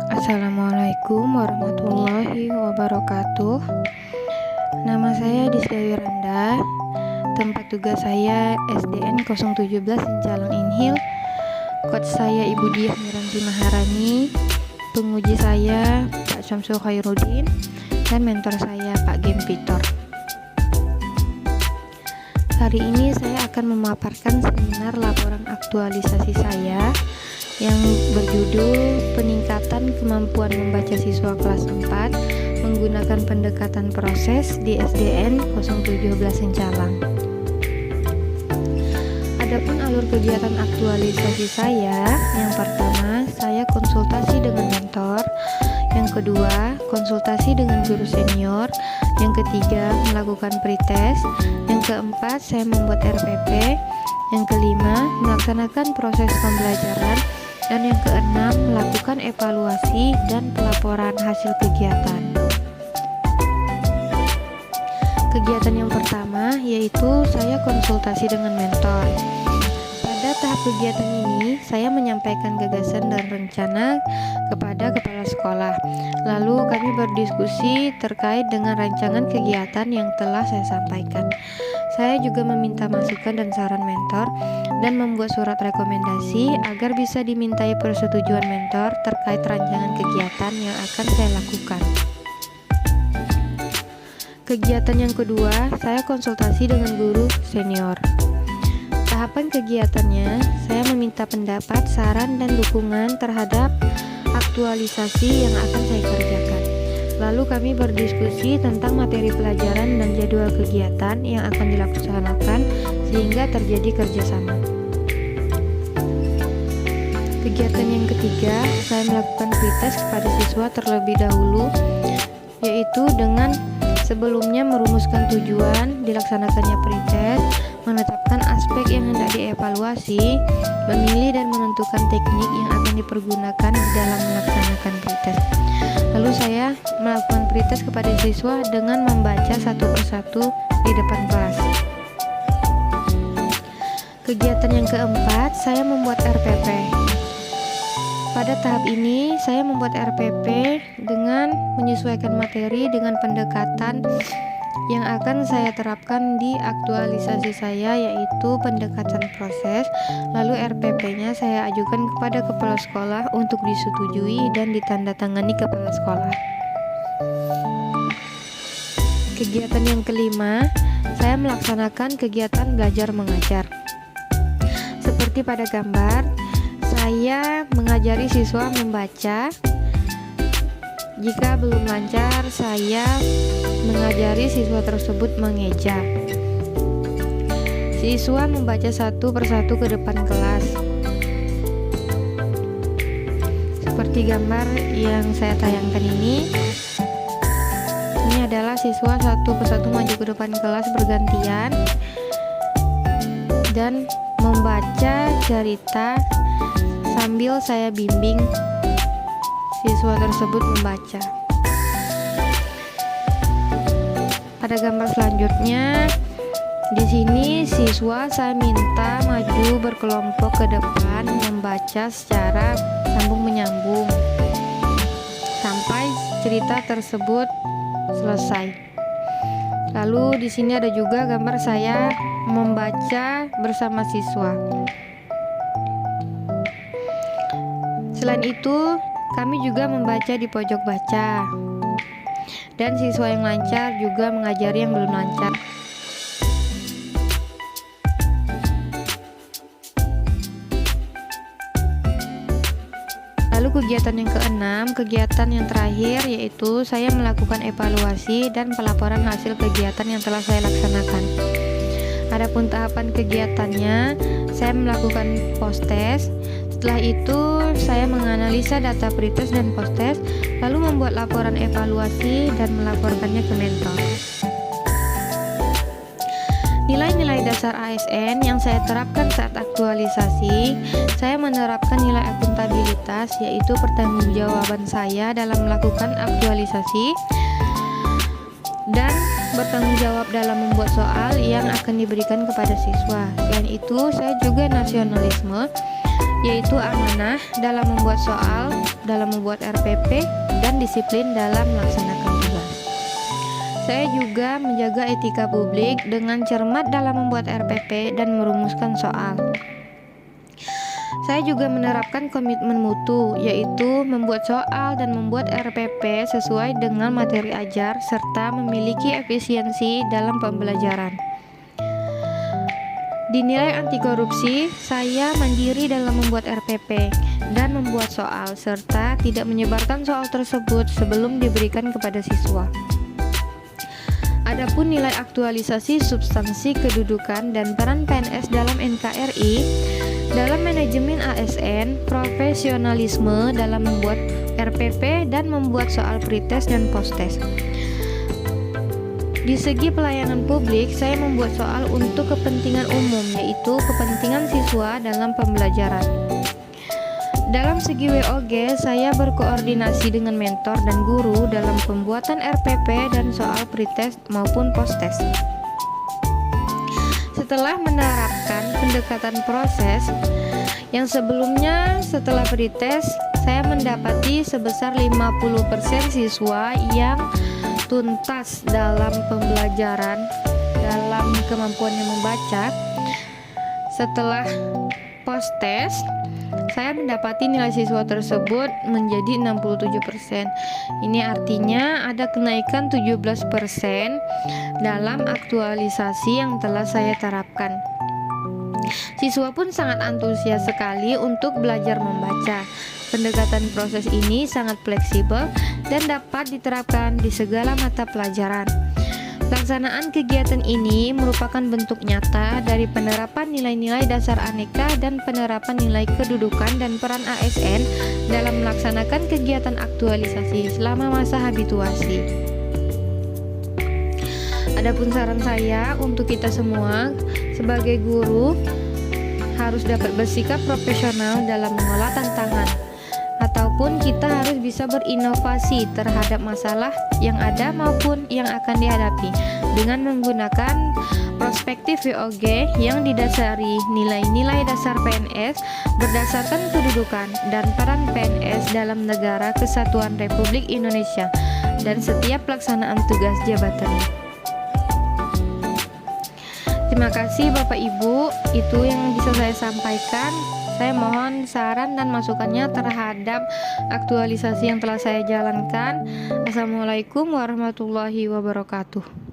Assalamualaikum warahmatullahi wabarakatuh. Nama saya Disdewi Randa. Tempat tugas saya SDN 017 Incalang Inhil. Coach saya Ibu Diah Miranti Maharani. Penguji saya Pak Syamsul Khairuddin. Dan mentor saya Pak Gempitor. Hari ini saya akan memaparkan seminar laporan aktualisasi saya yang berjudul Peningkatan Kemampuan Membaca Siswa Kelas 4 Menggunakan Pendekatan Proses di SDN 017 Incalang. Adapun alur kegiatan aktualisasi saya, yang pertama saya konsultasi dengan mentor, yang kedua konsultasi dengan guru senior, yang ketiga melakukan pretest, yang keempat saya membuat RPP, yang kelima melaksanakan proses pembelajaran, dan yang keenam melakukan evaluasi dan pelaporan hasil kegiatan. Kegiatan yang pertama yaitu saya konsultasi dengan mentor. Pada tahap kegiatan ini saya menyampaikan gagasan dan rencana kepada kepala sekolah. Lalu kami berdiskusi terkait dengan rancangan kegiatan yang telah saya sampaikan. Saya juga meminta masukan dan saran mentor dan membuat surat rekomendasi agar bisa dimintai persetujuan mentor terkait rancangan kegiatan yang akan saya lakukan. Kegiatan yang kedua, saya konsultasi dengan guru senior. Tahapan kegiatannya, saya meminta pendapat, saran, dan dukungan terhadap aktualisasi yang akan saya kerjakan. Lalu kami berdiskusi tentang materi pelajaran dan jadwal kegiatan yang akan dilaksanakan sehingga terjadi kerjasama. Kegiatan yang ketiga, saya melakukan pretest kepada siswa terlebih dahulu, yaitu dengan sebelumnya merumuskan tujuan, dilaksanakannya pretest, menetapkan aspek yang hendak dievaluasi, memilih dan menentukan teknik yang akan dipergunakan di dalam melaksanakan pretest. Lalu saya melakukan pretest kepada siswa dengan membaca satu persatu di depan kelas. Kegiatan yang keempat, saya membuat RPP. Pada tahap ini, saya membuat RPP dengan menyesuaikan materi dengan pendekatan yang akan saya terapkan di aktualisasi saya, yaitu pendekatan proses. Lalu RPP-nya saya ajukan kepada kepala sekolah untuk disetujui dan ditandatangani kepala sekolah. Kegiatan yang kelima, saya melaksanakan kegiatan belajar mengajar. Seperti pada gambar, saya mengajari siswa membaca. Jika belum lancar, saya mengajari siswa tersebut mengeja. Siswa membaca satu persatu ke depan kelas. Seperti gambar yang saya tayangkan ini adalah siswa satu persatu maju ke depan kelas bergantian dan membaca cerita sambil saya bimbing siswa tersebut membaca. Pada gambar selanjutnya, di sini siswa saya minta maju berkelompok ke depan membaca secara sambung menyambung sampai cerita tersebut selesai. Lalu di sini ada juga gambar saya membaca bersama siswa. Selain itu, kami juga membaca di pojok baca. Dan siswa yang lancar juga mengajari yang belum lancar. Lalu kegiatan yang keenam, kegiatan yang terakhir yaitu saya melakukan evaluasi dan pelaporan hasil kegiatan yang telah saya laksanakan. Adapun tahapan kegiatannya, saya melakukan post-test. Setelah itu, saya menganalisa data pretest dan post-test, lalu membuat laporan evaluasi dan melaporkannya ke mentor. Nilai-nilai dasar ASN yang saya terapkan saat aktualisasi, saya menerapkan nilai akuntabilitas, yaitu pertanggungjawaban saya dalam melakukan aktualisasi dan bertanggung jawab dalam membuat soal yang akan diberikan kepada siswa. Selain itu, saya juga nasionalisme yaitu amanah dalam membuat soal, dalam membuat RPP, dan disiplin dalam melaksanakan tugas. Saya juga menjaga etika publik dengan cermat dalam membuat RPP dan merumuskan soal. Saya juga menerapkan komitmen mutu, yaitu membuat soal dan membuat RPP sesuai dengan materi ajar serta memiliki efisiensi dalam pembelajaran. Dinilai anti korupsi, saya mandiri dalam membuat RPP dan membuat soal serta tidak menyebarkan soal tersebut sebelum diberikan kepada siswa. Adapun nilai aktualisasi substansi kedudukan dan peran PNS dalam NKRI, dalam manajemen ASN, profesionalisme dalam membuat RPP dan membuat soal pretest dan posttest. Di segi pelayanan publik, saya membuat soal untuk kepentingan umum, yaitu kepentingan siswa dalam pembelajaran. Dalam segi WOG, saya berkoordinasi dengan mentor dan guru dalam pembuatan RPP dan soal pretest maupun posttest. Setelah menerapkan pendekatan proses yang sebelumnya, setelah pretest, saya mendapati sebesar 50% siswa yang tuntas dalam pembelajaran, dalam kemampuannya membaca. Setelah posttest, saya mendapati nilai siswa tersebut menjadi 67%. Ini artinya ada kenaikan 17% dalam aktualisasi yang telah saya terapkan. Siswa pun sangat antusias sekali untuk belajar membaca. Pendekatan proses ini sangat fleksibel dan dapat diterapkan di segala mata pelajaran. Pelaksanaan kegiatan ini merupakan bentuk nyata dari penerapan nilai-nilai dasar aneka dan penerapan nilai kedudukan dan peran ASN dalam melaksanakan kegiatan aktualisasi selama masa habituasi. Adapun saran saya untuk kita semua sebagai guru harus dapat bersikap profesional dalam mengolah tantangan, ataupun kita harus bisa berinovasi terhadap masalah yang ada maupun yang akan dihadapi dengan menggunakan perspektif WOG yang didasari nilai-nilai dasar PNS berdasarkan kedudukan dan peran PNS dalam negara Kesatuan Republik Indonesia dan setiap pelaksanaan tugas jabatannya. Terima kasih Bapak Ibu, itu yang bisa saya sampaikan. Saya mohon saran dan masukannya terhadap aktualisasi yang telah saya jalankan. Assalamualaikum warahmatullahi wabarakatuh.